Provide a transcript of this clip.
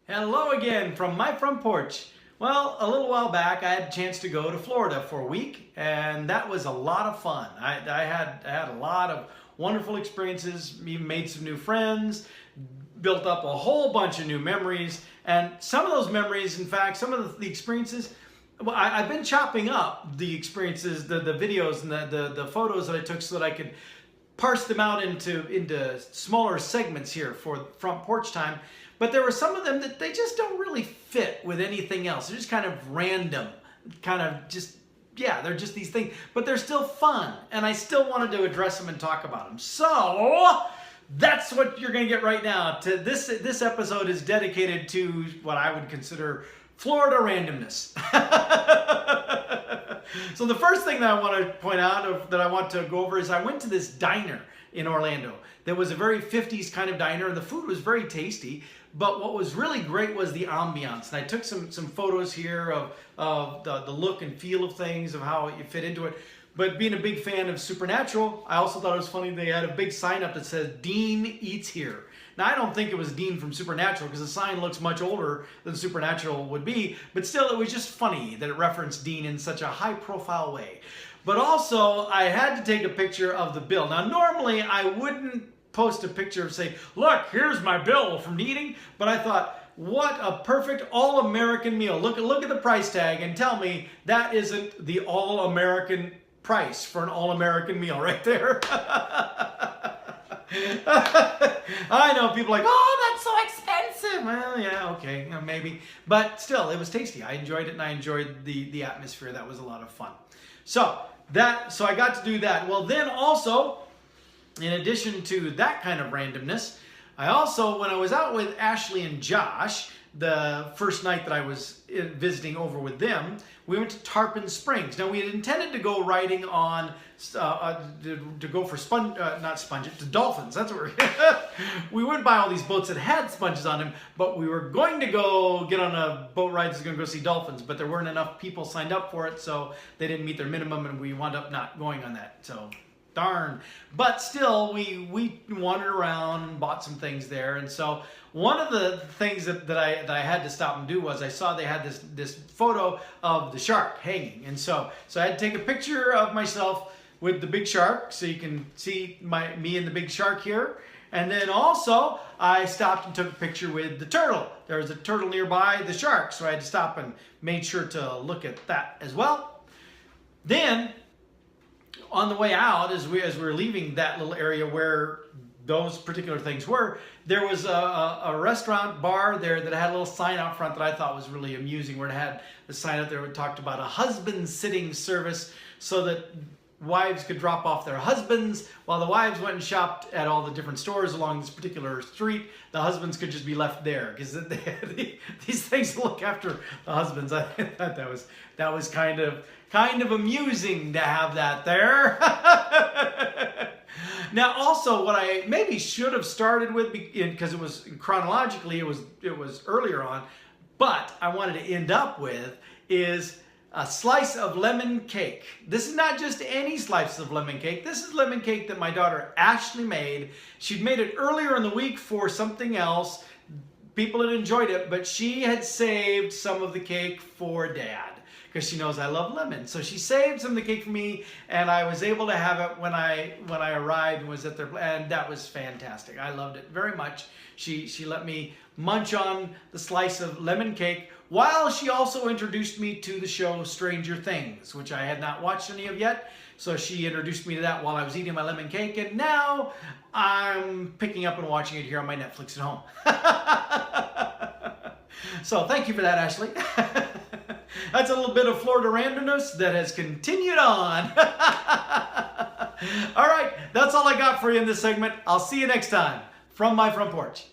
Hello again from my front porch. Well, a little while back I had a chance to go to Florida for a week, and that was a lot of fun. I had a lot of wonderful experiences, even made some new friends, built up a whole bunch of new memories, and some of those memories, in fact, some of the experiences, well, I've been chopping up the experiences, the videos and the photos that I took so that I could parse them out into smaller segments here for front porch time. But there were some of them that they just don't really fit with anything else. They're just kind of random, kind of just, yeah, they're just these things, but they're still fun. And I still wanted to address them and talk about them. So that's what you're going to get right now. This episode is dedicated to what I would consider Florida randomness. So the first thing that I want to point out, that I want to go over, is I went to this diner in Orlando. There was a very 50s kind of diner, and the food was very tasty. But what was really great was the ambiance. And I took some photos here of the look and feel of things, of how you fit into it. But being a big fan of Supernatural, I also thought it was funny they had a big sign up that says, "Dean Eats Here." Now, I don't think it was Dean from Supernatural, because the sign looks much older than Supernatural would be, but still, it was just funny that it referenced Dean in such a high-profile way. But also, I had to take a picture of the bill. Now, normally, I wouldn't post a picture of, say, "Look, here's my bill from eating," but I thought, what a perfect all-American meal. Look at the price tag and tell me that isn't the all-American price for an all-American meal right there. I know people are like, "Oh, that's so expensive." Well, yeah, okay, maybe. But still, it was tasty. I enjoyed it, and I enjoyed the atmosphere. That was a lot of fun. So I got to do that. Well, then also, in addition to that kind of randomness, I also, when I was out with Ashley and Josh, the first night that I was visiting over with them, we went to Tarpon Springs. Now, we had intended to go riding on, to go for to dolphins. That's what we wouldn't buy all these boats that had sponges on them, but we were going to go get on a boat ride that's going to go see dolphins, but there weren't enough people signed up for it, so they didn't meet their minimum, and we wound up not going on that. So darn. But still, we wandered around and bought some things there. And so one of the things that I had to stop and do was, I saw they had this photo of the shark hanging. And so I had to take a picture of myself with the big shark, so you can see me and the big shark here. And then also, I stopped and took a picture with the turtle. There was a turtle nearby the shark, so I had to stop and made sure to look at that as well. Then, on the way out, as we were leaving that little area where those particular things were, there was a restaurant bar there that had a little sign out front that I thought was really amusing, where it had a sign out there that talked about a husband sitting service, so that wives could drop off their husbands while the wives went and shopped at all the different stores along this particular street. The husbands could just be left there, because these things look after the husbands. I thought that was kind of amusing to have that there. Now, also, what I maybe should have started with, because it was chronologically, it was earlier on, but I wanted to end up with, is a slice of lemon cake. This is not just any slice of lemon cake. This is lemon cake that my daughter Ashley made. She'd made it earlier in the week for something else. People had enjoyed it, but she had saved some of the cake for Dad, because she knows I love lemon. So she saved some of the cake for me, and I was able to have it when I arrived and was at their, and that was fantastic. I loved it very much. She let me munch on the slice of lemon cake, while she also introduced me to the show Stranger Things, which I had not watched any of yet. So she introduced me to that while I was eating my lemon cake, and now I'm picking up and watching it here on my Netflix at home. So thank you for that, Ashley. That's a little bit of Florida randomness that has continued on. All right, that's all I got for you in this segment. I'll see you next time from my front porch.